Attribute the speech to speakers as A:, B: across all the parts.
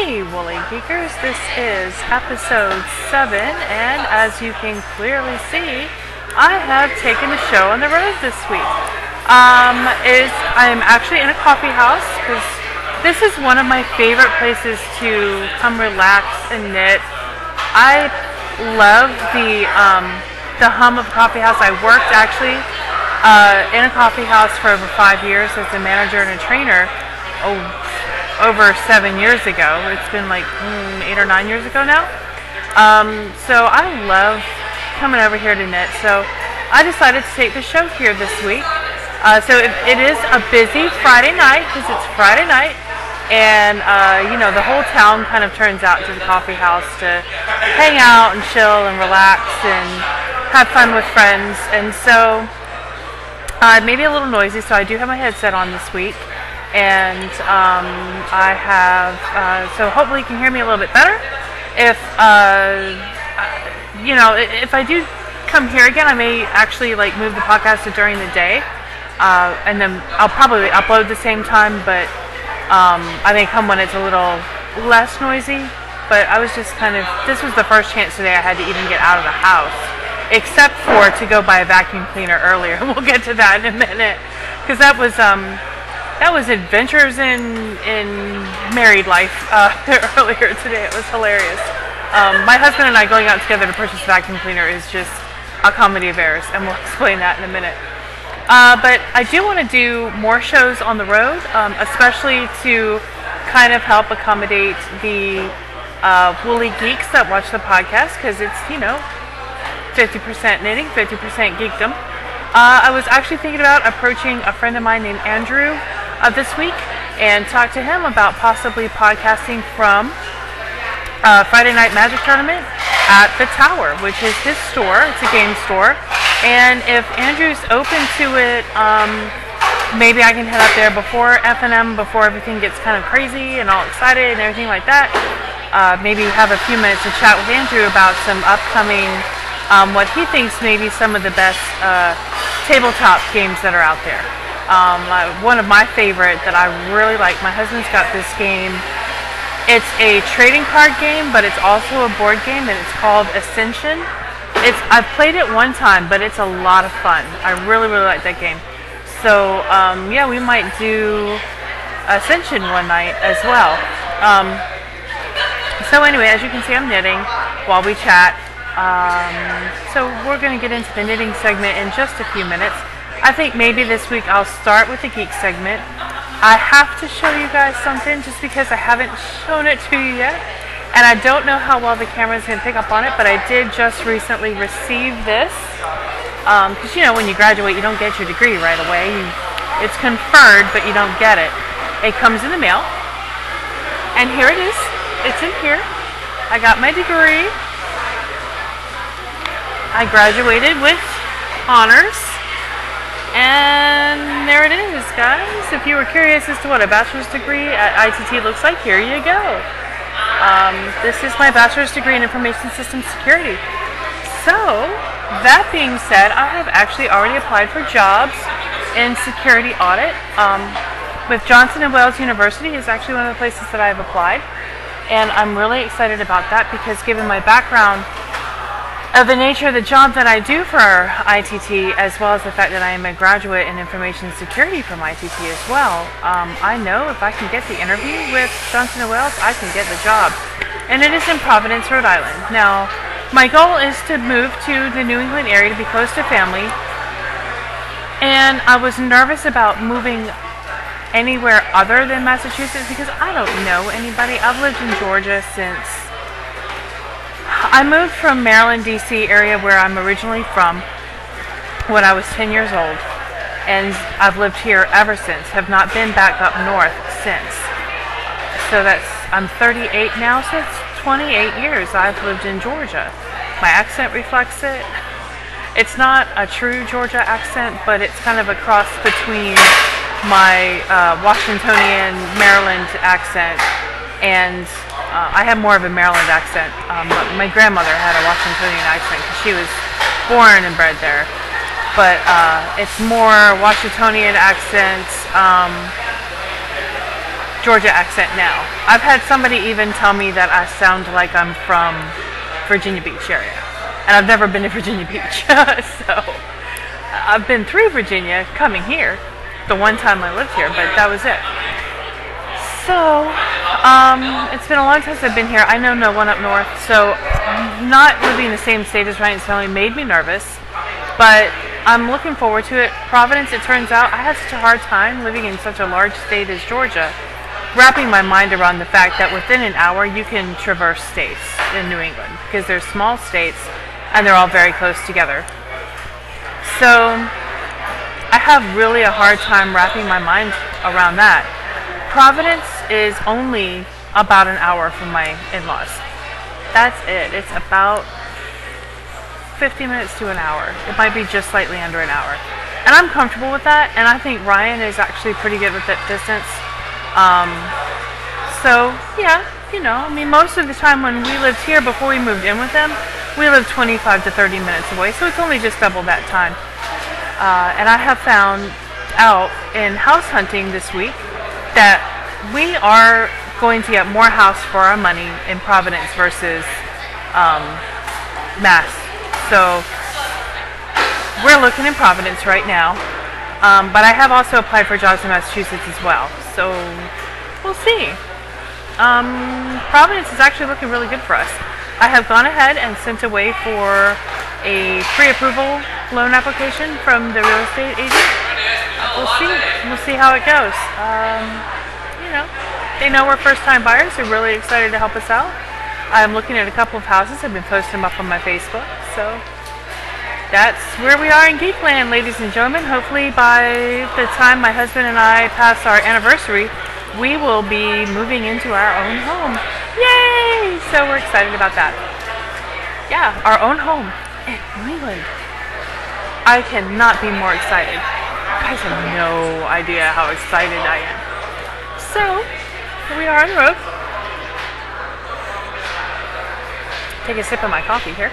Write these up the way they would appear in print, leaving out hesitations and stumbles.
A: Hey Woolley Geekers, this is episode 7, and as you can clearly see, I have taken the show on the road this week. I'm actually in a coffee house because this is one of my favorite places to come relax and knit. I love the hum of a coffee house. I worked actually in a coffee house for over 5 years as a manager and a trainer. Over 7 years ago. It's been like 8 or 9 years ago now. So I love coming over here to knit. So I decided to take the show here this week. So it is a busy Friday night because it's Friday night, and you know, the whole town kind of turns out to the coffee house to hang out and chill and relax and have fun with friends. And so maybe a little noisy. So I do have my headset on this week. And I have, so hopefully you can hear me a little bit better. If, you know, if I do come here again, I may actually like move the podcast to during the day. And then I'll probably upload the same time, but I may come when it's a little less noisy. But I was just kind of, this was the first chance today I had to even get out of the house. Except for to go buy a vacuum cleaner earlier. We'll get to that in a minute. Because that was adventures in married life earlier today. It was hilarious. My husband and I going out together to purchase a vacuum cleaner is just a comedy of errors, and we'll explain that in a minute. But I do want to do more shows on the road, especially to kind of help accommodate the Woolley geeks that watch the podcast, because it's, you know, 50% knitting, 50% geekdom. I was actually thinking about approaching a friend of mine named Andrew this week and talk to him about possibly podcasting from Friday Night Magic Tournament at the Tower, which is his store. It's a game store, and if Andrew's open to it, maybe I can head up there before F&M, before everything gets kind of crazy and all excited and everything like that. Maybe have a few minutes to chat with Andrew about some upcoming, what he thinks may be some of the best tabletop games that are out there. One of my favorite that I really like, my husband's got this game. It's a trading card game, but it's also a board game, and it's called Ascension. I've played it one time, but it's a lot of fun. I really, really like that game. So yeah, we might do Ascension one night as well. So anyway, as you can see, I'm knitting while we chat. So we're going to get into the knitting segment in just a few minutes. I think maybe this week I'll start with the geek segment. I have to show you guys something just because I haven't shown it to you yet. And I don't know how well the camera is going to pick up on it, but I did just recently receive this. Because, you know, when you graduate, you don't get your degree right away. It's conferred, but you don't get it. It comes in the mail. And here it is. It's in here. I got my degree. I graduated with honors. And there it is, guys. If you were curious as to what a bachelor's degree at ITT looks like, here you go. This is my bachelor's degree in information systems security. So, that being said, I have actually already applied for jobs in security audit. With Johnson & Wales University is actually one of the places that I've applied. And I'm really excited about that because given my background of the nature of the job that I do for ITT, as well as the fact that I am a graduate in information security from ITT as well, I know if I can get the interview with Johnson & Wales, I can get the job. And it is in Providence, Rhode Island. Now, my goal is to move to the New England area to be close to family. And I was nervous about moving anywhere other than Massachusetts because I don't know anybody. I've lived in Georgia since I moved from Maryland, D.C. area where I'm originally from when I was 10 years old, and I've lived here ever since, have not been back up north since. So I'm 38 now, so it's 28 years I've lived in Georgia. My accent reflects it. It's not a true Georgia accent, but it's kind of a cross between my Washingtonian Maryland accent and I have more of a Maryland accent. My grandmother had a Washingtonian accent because she was born and bred there. But it's more Washingtonian accent, Georgia accent now. I've had somebody even tell me that I sound like I'm from Virginia Beach area. And I've never been to Virginia Beach. So I've been through Virginia coming here the one time I lived here, but that was it. So it's been a long time since I've been here. I know no one up north, so not living in the same state as Ryan's family made me nervous, but I'm looking forward to it. Providence, it turns out, I had such a hard time living in such a large state as Georgia, wrapping my mind around the fact that within an hour you can traverse states in New England, because they're small states and they're all very close together. So I have really a hard time wrapping my mind around that. Providence is only about an hour from my in-laws. That's it. It's about 50 minutes to an hour. It might be just slightly under an hour. And I'm comfortable with that, and I think Ryan is actually pretty good with that distance. So, yeah, you know, I mean, most of the time when we lived here before we moved in with them, we lived 25 to 30 minutes away, so it's only just double that time. And I have found out in house hunting this week that we are going to get more house for our money in Providence versus Mass. So we're looking in Providence right now, but I have also applied for jobs in Massachusetts as well. So we'll see. Providence is actually looking really good for us. I have gone ahead and sent away for a pre-approval loan application from the real estate agent. We'll see. We'll see how it goes. You know, they know we're first-time buyers. They're really excited to help us out. I'm looking at a couple of houses. I've been posting them up on my Facebook. So that's where we are in Geekland, ladies and gentlemen. Hopefully by the time my husband and I pass our anniversary, we will be moving into our own home. Yay! So we're excited about that. Yeah, our own home in New England. I cannot be more excited. You guys have no idea how excited I am. So, here we are on the road. Take a sip of my coffee here.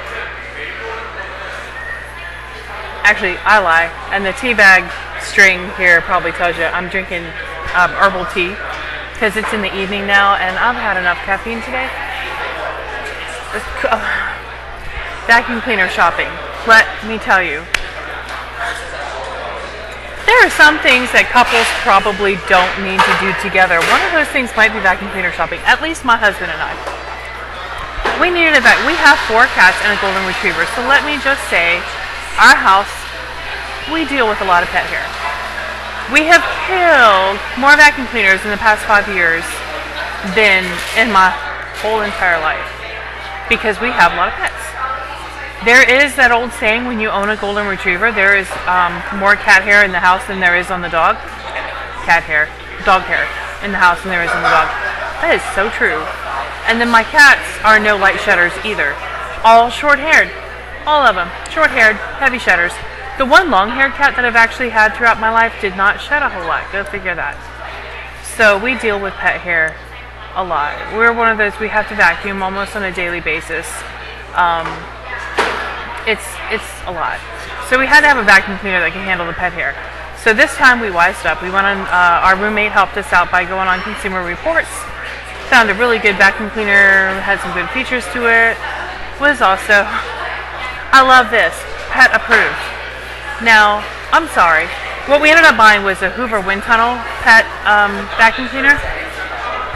A: Actually, I lie. And the tea bag string here probably tells you I'm drinking herbal tea because it's in the evening now and I've had enough caffeine today. Vacuum cleaner shopping. Let me tell you. There are some things that couples probably don't need to do together. One of those things might be vacuum cleaner shopping. At least my husband and I. We needed a vacuum. We have 4 cats and a golden retriever. So let me just say, our house, we deal with a lot of pet hair. We have killed more vacuum cleaners in the past 5 years than in my whole entire life because we have a lot of pets. There is that old saying, when you own a golden retriever, there is more cat hair in the house than there is on the dog. Cat hair. Dog hair in the house than there is on the dog. That is so true. And then my cats are no light shedders either. All short-haired. All of them. Short-haired, heavy shedders. The one long-haired cat that I've actually had throughout my life did not shed a whole lot. Go figure that. So we deal with pet hair a lot. We're one of those, we have to vacuum almost on a daily basis. It's a lot. So we had to have a vacuum cleaner that can handle the pet hair. So this time we wised up. We went on, our roommate helped us out by going on Consumer Reports. Found a really good vacuum cleaner, had some good features to it. Was also, I love this, pet approved. Now, I'm sorry. What we ended up buying was a Hoover wind tunnel pet vacuum cleaner.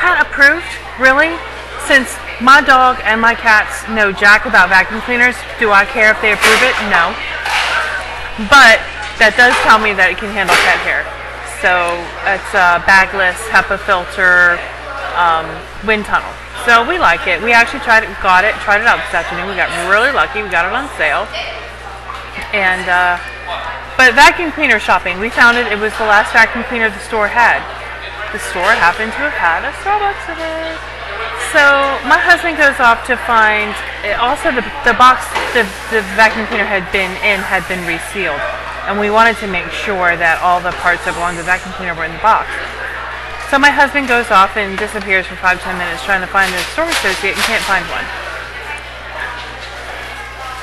A: Pet approved? Really? Since my dog and my cats know jack about vacuum cleaners, do I care if they approve it? No. But that does tell me that it can handle pet hair. So it's a bagless HEPA filter wind tunnel. So we like it. We actually tried it out this afternoon. We got really lucky. We got it on sale. And but vacuum cleaner shopping, we found it was the last vacuum cleaner the store had. The store happened to have had a Starbucks in it. So my husband goes off to find, also the box the vacuum cleaner had been resealed. And we wanted to make sure that all the parts that belonged to the vacuum cleaner were in the box. So my husband goes off and disappears for 5-10 minutes trying to find a store associate and can't find one.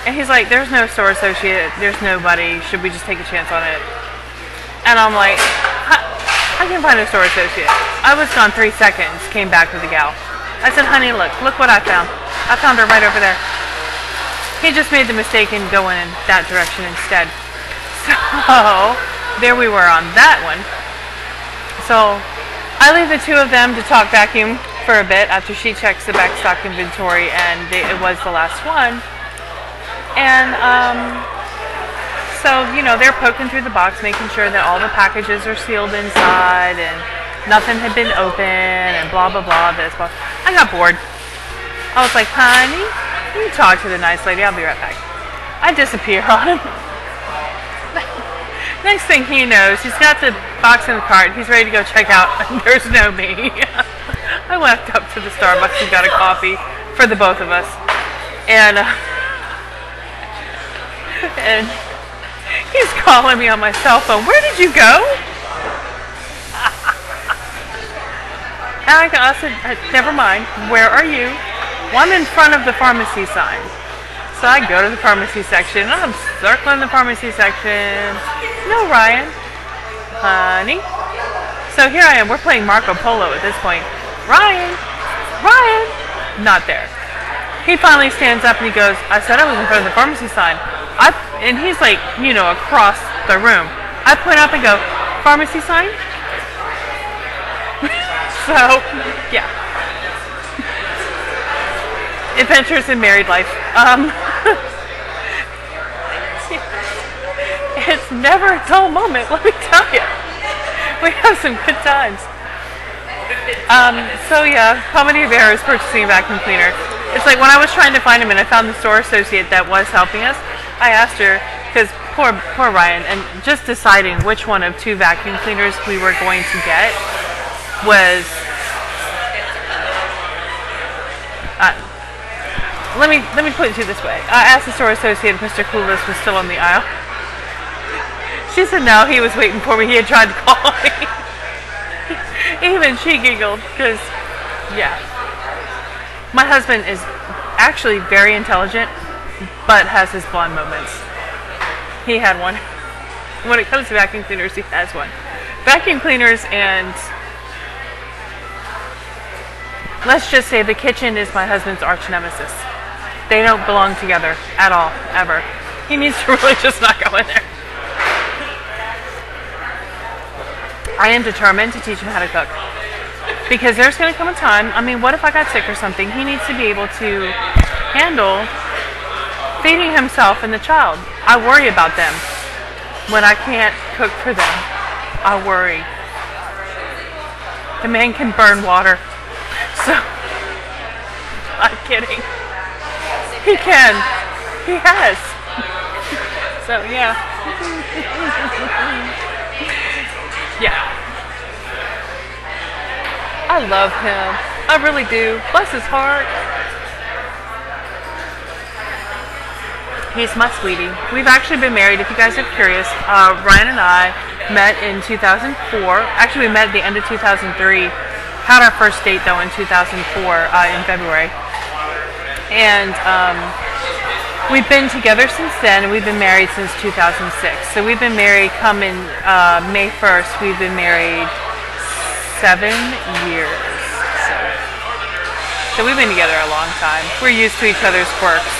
A: And he's like, there's no store associate, there's nobody, should we just take a chance on it? And I'm like, I can find a store associate. I was gone 3 seconds, came back with the gal. I said, honey, look what I found. I found her right over there. He just made the mistake in going in that direction instead. So, there we were on that one. So, I leave the two of them to talk vacuum for a bit after she checks the backstock inventory, and it was the last one. And, so, you know, they're poking through the box, making sure that all the packages are sealed inside, and nothing had been opened, and blah, blah, blah, this, blah. I got bored. I was like, honey, you talk to the nice lady, I'll be right back. I disappear on him. Next thing he knows, he's got the box in the cart, he's ready to go check out, and there's no me. I walked up to the Starbucks and got a coffee for the both of us. And he's calling me on my cell phone. Where did you go? And I said, never mind. Where are you? Well, I'm in front of the pharmacy sign. So I go to the pharmacy section. And I'm circling the pharmacy section. No, Ryan. Honey. So here I am. We're playing Marco Polo at this point. Ryan. Ryan. Not there. He finally stands up and he goes, I said I was in front of the pharmacy sign. And he's like, you know, across the room. I point up and go, pharmacy sign? So, yeah. Adventures in married life. It's never a dull moment, let me tell you. We have some good times. So yeah, comedy of errors purchasing a vacuum cleaner. It's like when I was trying to find him and I found the store associate that was helping us, I asked her, because poor Ryan, and just deciding which one of 2 vacuum cleaners we were going to get was, let me put it to you this way. I asked the store associate if Mr. Clueless was still on the aisle. She said no, he was waiting for me. He had tried to call me. Even she giggled, because, yeah. My husband is actually very intelligent, but has his blonde moments. He had one. When it comes to vacuum cleaners, he has one. Vacuum cleaners and, let's just say the kitchen is my husband's arch nemesis. They don't belong together at all, ever. He needs to really just not go in there. I am determined to teach him how to cook. Because there's going to come a time, I mean, what if I got sick or something? He needs to be able to handle feeding himself and the child. I worry about them when I can't cook for them. I worry. The man can burn water. So, I'm kidding. He can. He has. So, yeah. Yeah. I love him. I really do. Bless his heart. He's my sweetie. We've actually been married, if you guys are curious. Ryan and I met in 2004. Actually, we met at the end of 2003. Had our first date, though, in 2004, in February. And we've been together since then, and we've been married since 2006. So we've been married, coming May 1st, we've been married 7 years. So we've been together a long time. We're used to each other's quirks,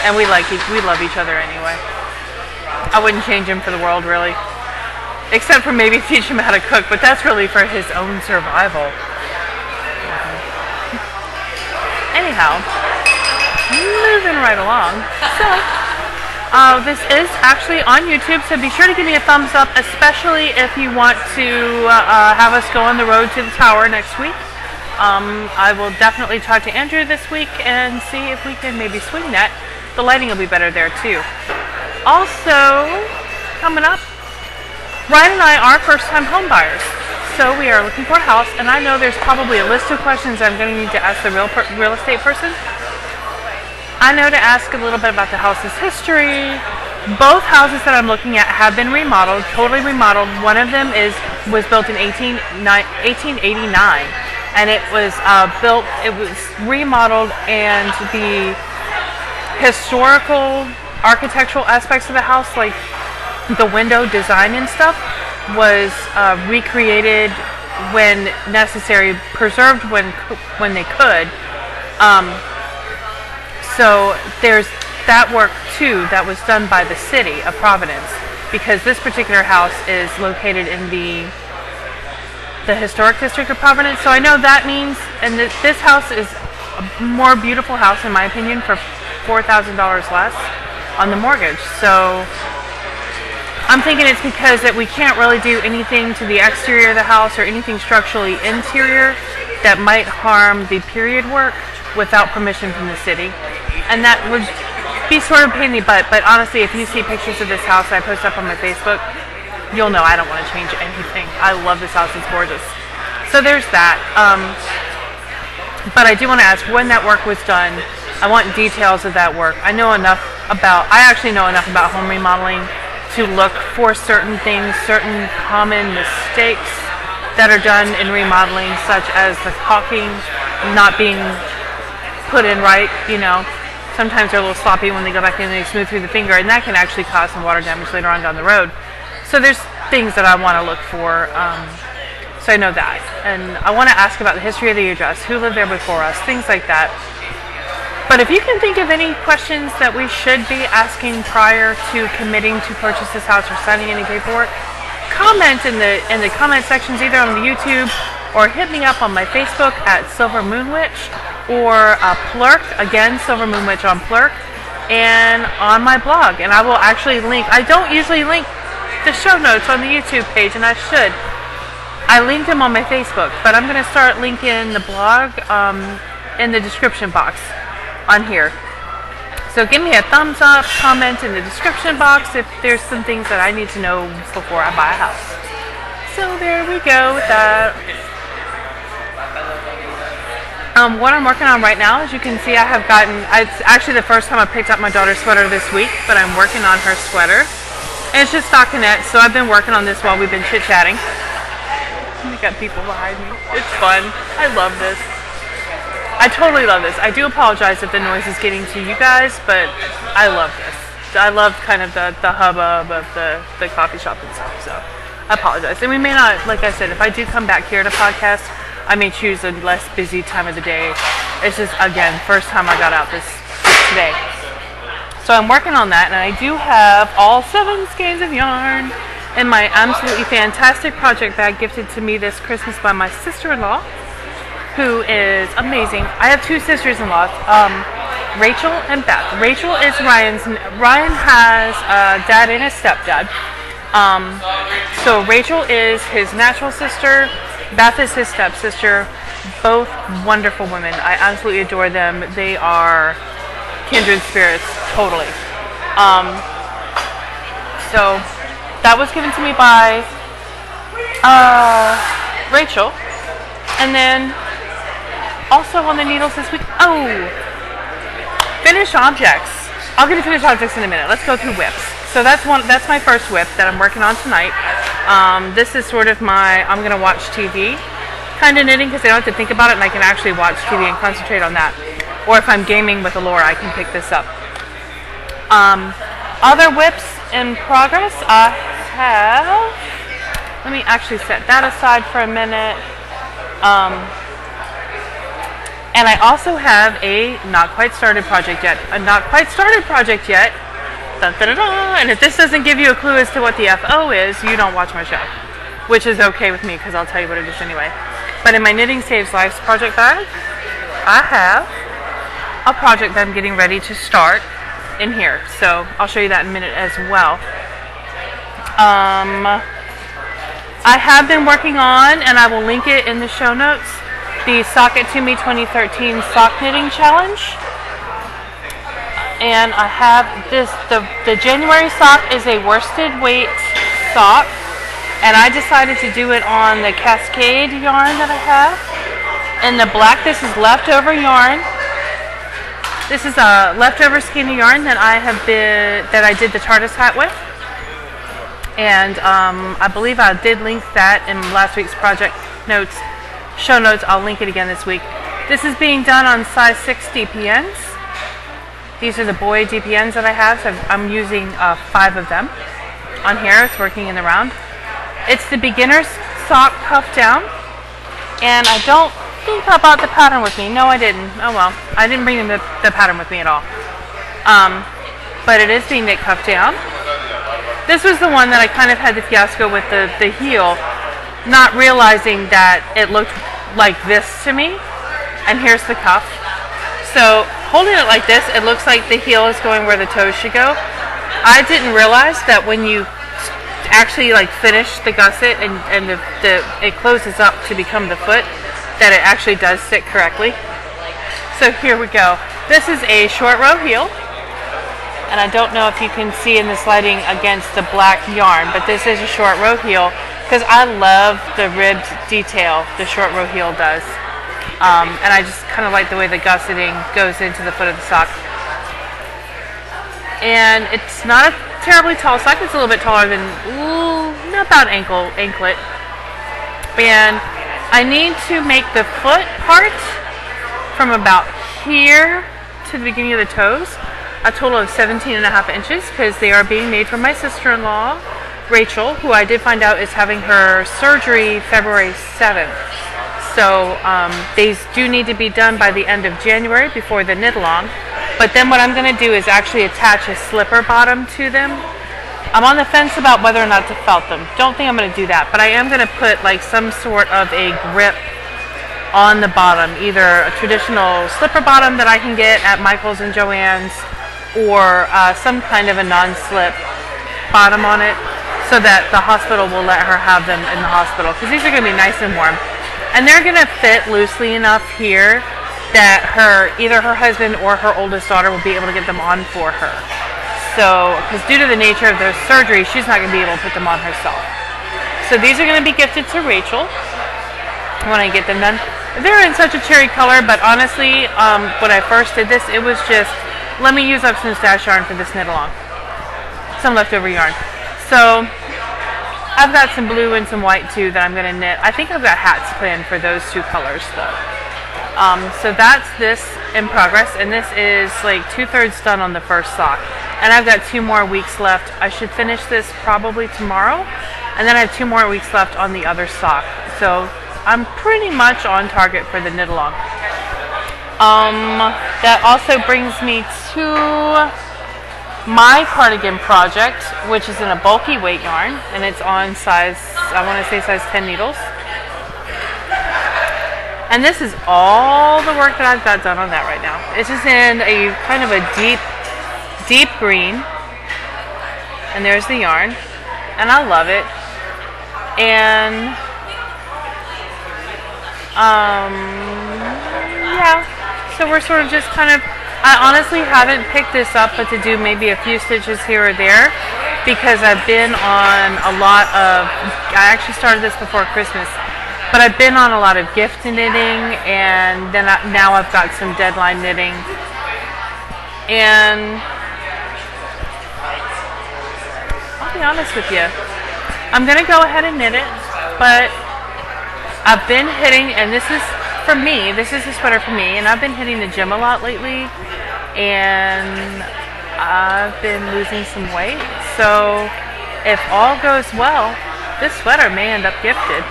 A: and we love each other anyway. I wouldn't change him for the world, really. Except for maybe teach him how to cook, but that's really for his own survival. Anyhow, moving right along. So, this is actually on YouTube, so be sure to give me a thumbs up, especially if you want to have us go on the road to the tower next week. I will definitely talk to Andrew this week and see if we can maybe swing that. The lighting will be better there too. Also, coming up, Ryan and I are first-time home buyers. So we are looking for a house, and I know there's probably a list of questions I'm going to need to ask the real estate person. I know to ask a little bit about the house's history. Both houses that I'm looking at have been remodeled, totally remodeled. One of them was built in 1889, and it was remodeled, and the historical architectural aspects of the house, like the window design and stuff, was recreated when necessary, preserved when they could. So there's that work too that was done by the city of Providence, because this particular house is located in the historic district of Providence. So I know that means, and this house is a more beautiful house in my opinion for $4,000 less on the mortgage. So I'm thinking it's because that we can't really do anything to the exterior of the house or anything structurally interior that might harm the period work without permission from the city. And that would be sort of a pain in the butt, but honestly, if you see pictures of this house that I post up on my Facebook, you'll know I don't want to change anything. I love this house, it's gorgeous. So there's that. But I do want to ask when that work was done. I want details of that work. I actually know enough about home remodeling to look for certain things, certain common mistakes that are done in remodeling, such as the caulking not being put in right, you know. Sometimes they're a little sloppy when they go back in and they smooth through the finger, and that can actually cause some water damage later on down the road. So there's things that I want to look for, so I know that. And I want to ask about the history of the address, who lived there before us, things like that. But if you can think of any questions that we should be asking prior to committing to purchase this house or signing any paperwork, comment in the comment sections either on the YouTube or hit me up on my Facebook at Silver Moon Witch, or Plurk, again, Silver Moon Witch on Plurk, and on my blog. And I will actually link, I don't usually link the show notes on the YouTube page, and I should. I linked them on my Facebook, but I'm going to start linking the blog in the description box on here. So give me a thumbs up, comment in the description box if there's some things that I need to know before I buy a house. So there we go with that. What I'm working on right now, as you can see, it's actually the first time I picked up my daughter's sweater this week, but I'm working on her sweater. And it's just stockinette, so I've been working on this while we've been chit-chatting. We got people behind me. It's fun. I love this. I totally love this. I do apologize if the noise is getting to you guys, but I love this. I love kind of the hubbub of the coffee shop and stuff, so I apologize. And we may not, like I said, if I do come back here to podcast, I may choose a less busy time of the day. It's just, again, first time I got out this today. So I'm working on that, and I do have all 7 skeins of yarn in my absolutely fantastic project bag gifted to me this Christmas by my sister-in-law, who is amazing. I have 2 sisters-in-law, Rachel and Beth. Rachel is Ryan has a dad and a stepdad. So Rachel is his natural sister, Beth is his stepsister. Both wonderful women. I absolutely adore them. They are kindred spirits, totally. So that was given to me by Rachel. And then also on the needles this week, finished objects. I'll get to finished objects in a minute. Let's go through whips. So that's my first whip that I'm working on tonight. This is sort of I'm going to watch TV kind of knitting, because I don't have to think about it and I can actually watch TV and concentrate on that. Or if I'm gaming with Allura, I can pick this up. Other whips in progress, I have, let me actually set that aside for a minute. And I also have a not quite started project yet. Dun, dun, dun, dun. And if this doesn't give you a clue as to what the FO is, you don't watch my show. Which is okay with me, because I'll tell you what it is anyway. But in my Knitting Saves Lives project bag, I have a project that I'm getting ready to start in here. So I'll show you that in a minute as well. I have been working on, and I will link it in the show notes, the Sock It To Me 2013 Sock Knitting Challenge. And I have this, the January sock is a worsted weight sock, and I decided to do it on the Cascade yarn that I have. And the black, this is leftover yarn. This is a leftover skein of yarn that I did the TARDIS hat with. And I believe I did link that in last week's project notes, show notes. I'll link it again this week. This is being done on size 6 DPNs. These are the boy DPNs that I have, so I'm using 5 of them on here. It's working in the round. It's the beginner's sock cuff down, and I don't think I brought the pattern with me. No, I didn't. Oh well, I didn't bring the pattern with me at all. But it is the knit cuff down. This was the one that I kind of had the fiasco with the heel, not realizing that it looked like this to me. And here's the cuff. So holding it like this, it looks like the heel is going where the toes should go. I didn't realize that when you actually like finish the gusset and it closes up to become the foot, that it actually does sit correctly. So here we go. This is a short row heel, and I don't know if you can see in this lighting against the black yarn, but this is a short row heel because I love the ribbed detail the short row heel does. And I just kind of like the way the gusseting goes into the foot of the sock. And it's not a terribly tall sock. It's a little bit taller than, about anklet. And I need to make the foot part from about here to the beginning of the toes, a total of 17.5 inches, because they are being made for my sister-in-law, Rachel, who I did find out is having her surgery February 7th. So these do need to be done by the end of January before the knit-along. But then what I'm going to do is actually attach a slipper bottom to them. I'm on the fence about whether or not to felt them. Don't think I'm going to do that, but I am going to put like some sort of a grip on the bottom, either a traditional slipper bottom that I can get at Michael's and Joann's, or some kind of a non-slip bottom on it, so that the hospital will let her have them in the hospital, because these are going to be nice and warm. And they're going to fit loosely enough here that either her husband or her oldest daughter will be able to get them on for her. So, because due to the nature of their surgery, she's not going to be able to put them on herself. So these are going to be gifted to Rachel when I get them done. They're in such a cherry color, but honestly, when I first did this, it was just, let me use up some stash yarn for this knit along. Some leftover yarn. So I've got some blue and some white too that I'm going to knit. I think I've got hats planned for those two colors though. So that's this in progress, and this is like 2/3 done on the first sock. And I've got 2 more weeks left. I should finish this probably tomorrow, and then I have 2 more weeks left on the other sock. So I'm pretty much on target for the knit along. That also brings me to my cardigan project, which is in a bulky weight yarn, and it's on size, I want to say size 10 needles. And this is all the work that I've got done on that right now. It's just in a kind of a deep green, and there's the yarn, and I love it. And yeah, so we're sort of just kind of, I honestly haven't picked this up but to do maybe a few stitches here or there, because I've been on a lot of, I actually started this before Christmas, but I've been on a lot of gift knitting, and then now I've got some deadline knitting. And I'll be honest with you, I'm going to go ahead and knit it, but I've been hitting, and this is for me, this is a sweater for me, and I've been hitting the gym a lot lately, and I've been losing some weight. So if all goes well, this sweater may end up gifted,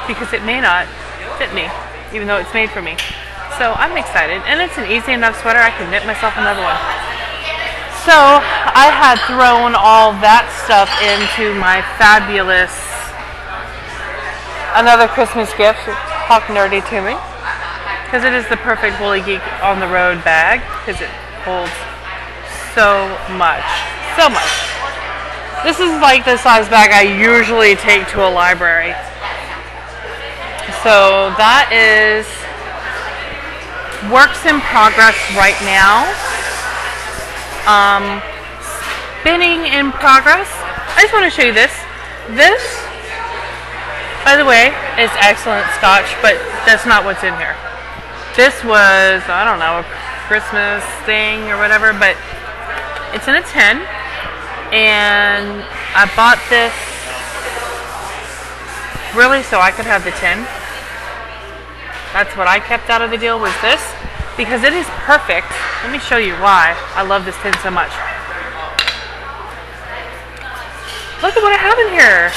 A: because it may not fit me, even though it's made for me. So I'm excited, and it's an easy enough sweater. I can knit myself another one. So I had thrown all that stuff into my fabulous, another Christmas gift, talk nerdy to me, because it is the perfect Woolley Geek on the road bag, because it holds so much. This is like the size bag I usually take to a library. So that is works in progress right now. Spinning in progress. I just want to show you this. This, by the way, is excellent scotch, but that's not what's in here. This was, I don't know, a Christmas thing or whatever, but it's in a tin, and I bought this really so I could have the tin. That's what I kept out of the deal, was this, because it is perfect. Let me show you why I love this tin so much. Look at what I have in here.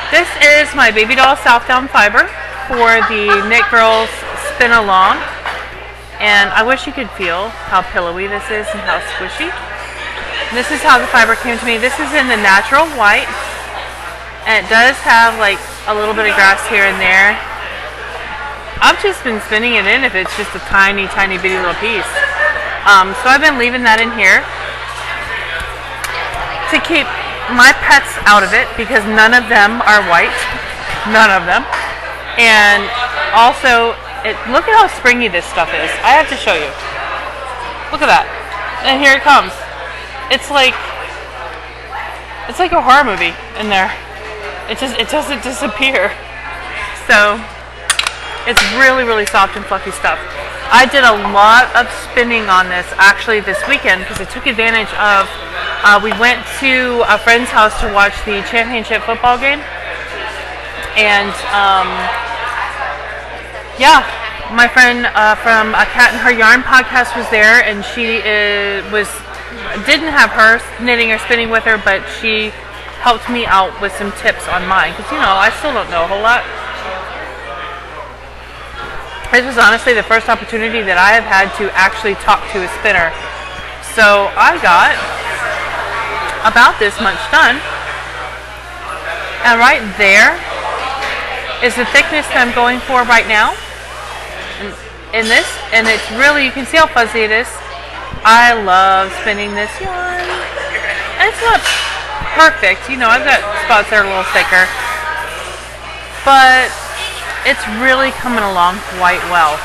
A: This is my baby doll South Down fiber for the Knit Girls Spin Along. And I wish you could feel how pillowy this is and how squishy. This is how the fiber came to me. This is in the natural white. And it does have like a little bit of grass here and there. I've just been spinning it in if it's just a tiny, tiny bitty little piece. So I've been leaving that in here to keep my pets out of it because none of them are white. None of them. And also, look at how springy this stuff is. I have to show you. Look at that. And here it comes. It's like a horror movie in there. It doesn't disappear. So it's really, really soft and fluffy stuff. I did a lot of spinning on this actually this weekend because I took advantage of, we went to a friend's house to watch the championship football game. And yeah, my friend from A Cat and Her Yarn podcast was there, and she didn't have her knitting or spinning with her, but she helped me out with some tips on mine because, you know, I still don't know a whole lot. This was honestly the first opportunity that I have had to actually talk to a spinner. So I got about this much done. And right there is the thickness that I'm going for right now. In this, and it's really, you can see how fuzzy it is. I love spinning this yarn. And it's not perfect, you know, I've got spots that are a little thicker. But it's really coming along quite well.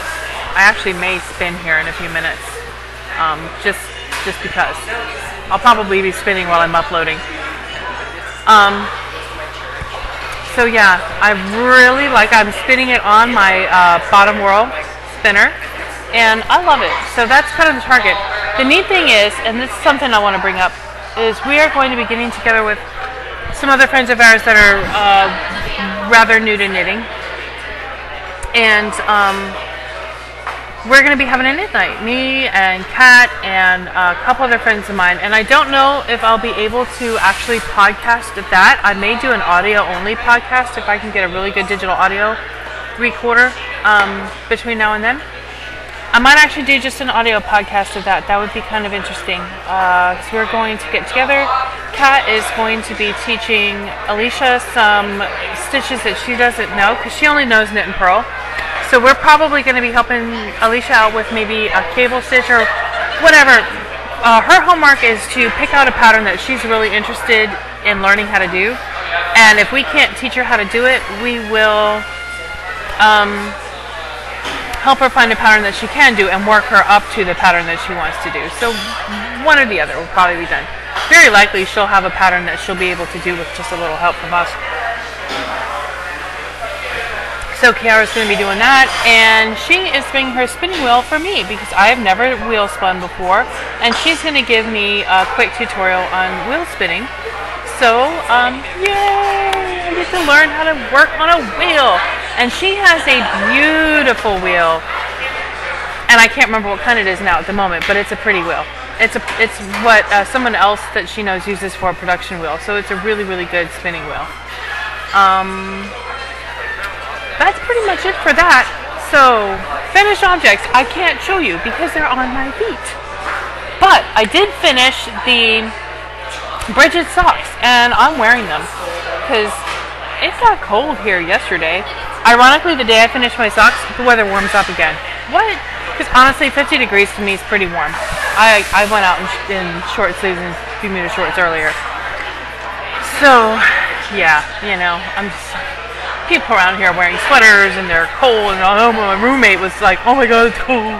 A: I actually may spin here in a few minutes, just because. I'll probably be spinning while I'm uploading. So yeah, I'm spinning it on my bottom whirl spinner, and I love it. So that's kind of the target. The neat thing is, and this is something I want to bring up, is we are going to be getting together with some other friends of ours that are rather new to knitting. And we're going to be having a knit night. Me and Kat and a couple other friends of mine. And I don't know if I'll be able to actually podcast at that. I may do an audio-only podcast if I can get a really good digital audio recorder between now and then. I might actually do just an audio podcast of that. That would be kind of interesting. So we're going to get together. Kat is going to be teaching Alicia some stitches that she doesn't know because she only knows knit and purl. So we're probably going to be helping Alicia out with maybe a cable stitch or whatever. Her homework is to pick out a pattern that she's really interested in learning how to do. And if we can't teach her how to do it, we will help her find a pattern that she can do and work her up to the pattern that she wants to do. So one or the other will probably be done. Very likely she'll have a pattern that she'll be able to do with just a little help from us. So Kiara's going to be doing that, and she is bringing her spinning wheel for me because I have never wheel spun before, and she's going to give me a quick tutorial on wheel spinning. So, yay! I get to learn how to work on a wheel. And she has a beautiful wheel. And I can't remember what kind it is now at the moment, but it's a pretty wheel. It's what someone else that she knows uses for a production wheel. So it's a really, really good spinning wheel. That's pretty much it for that. So, finished objects. I can't show you because they're on my feet. But I did finish the Bridget socks, and I'm wearing them because it got cold here yesterday. Ironically, the day I finished my socks, the weather warms up again. What? Because honestly, 50 degrees to me is pretty warm. I went out in short sleeves and Bermuda shorts earlier. So, yeah, you know, people around here are wearing sweaters and they're cold, and my roommate was like, oh my god, it's cold.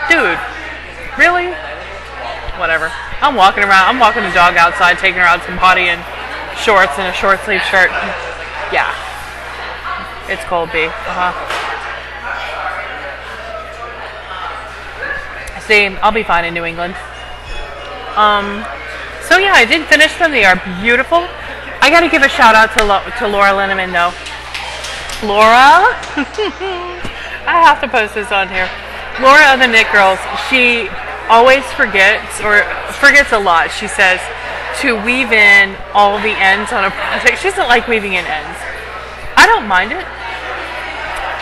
A: Dude, really? Whatever. I'm walking the dog outside, taking her out some potty in shorts and a short sleeve shirt. Yeah. It's cold, B. See, I'll be fine in New England. So yeah, I did finish them. They are beautiful. I gotta give a shout out to Laura Linneman though. Laura? I have to post this on here. Laura of the Knit Girls, she always forgets a lot. She says, to weave in all the ends on a project. She doesn't like weaving in ends. I don't mind it,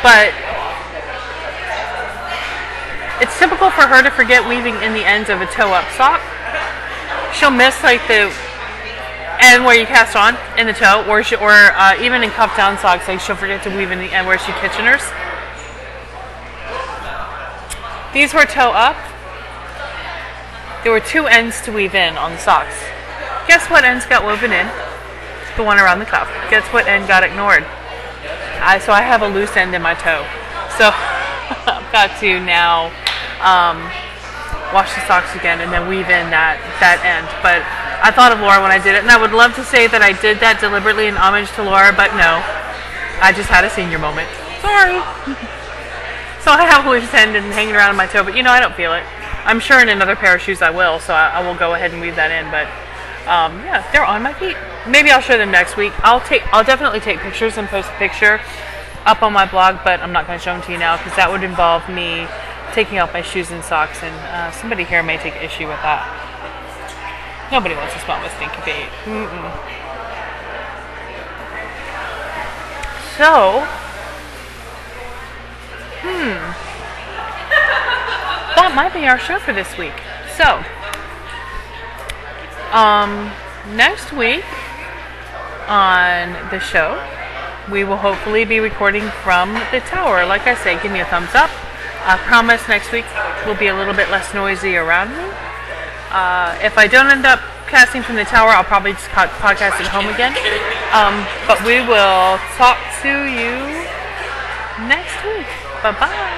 A: but it's typical for her to forget weaving in the ends of a toe-up sock. She'll miss like the end where you cast on in the toe, or even in cuff-down socks, like she'll forget to weave in the end where she Kitcheners. These were toe-up. There were 2 ends to weave in on the socks. Guess what ends got woven in? The one around the cuff. Guess what end got ignored? So I have a loose end in my toe. So I've got to now wash the socks again and then weave in that end. But I thought of Laura when I did it, and I would love to say that I did that deliberately in homage to Laura, but no. I just had a senior moment. Sorry. So I have a loose end and hanging around my toe, but I don't feel it. I'm sure in another pair of shoes I will, so I will go ahead and weave that in. But yeah, they're on my feet. Maybe I'll show them next week. I'll definitely take pictures and post a picture up on my blog, but I'm not going to show them to you now because that would involve me taking off my shoes and socks, and somebody here may take issue with that. Nobody wants to smell my stinky feet. So, that might be our show for this week. So, next week on the show, we will hopefully be recording from the tower. Like I say, give me a thumbs up. I promise next week will be a little bit less noisy around me. If I don't end up casting from the tower, I'll probably just podcast at home again. But we will talk to you next week. Bye-bye.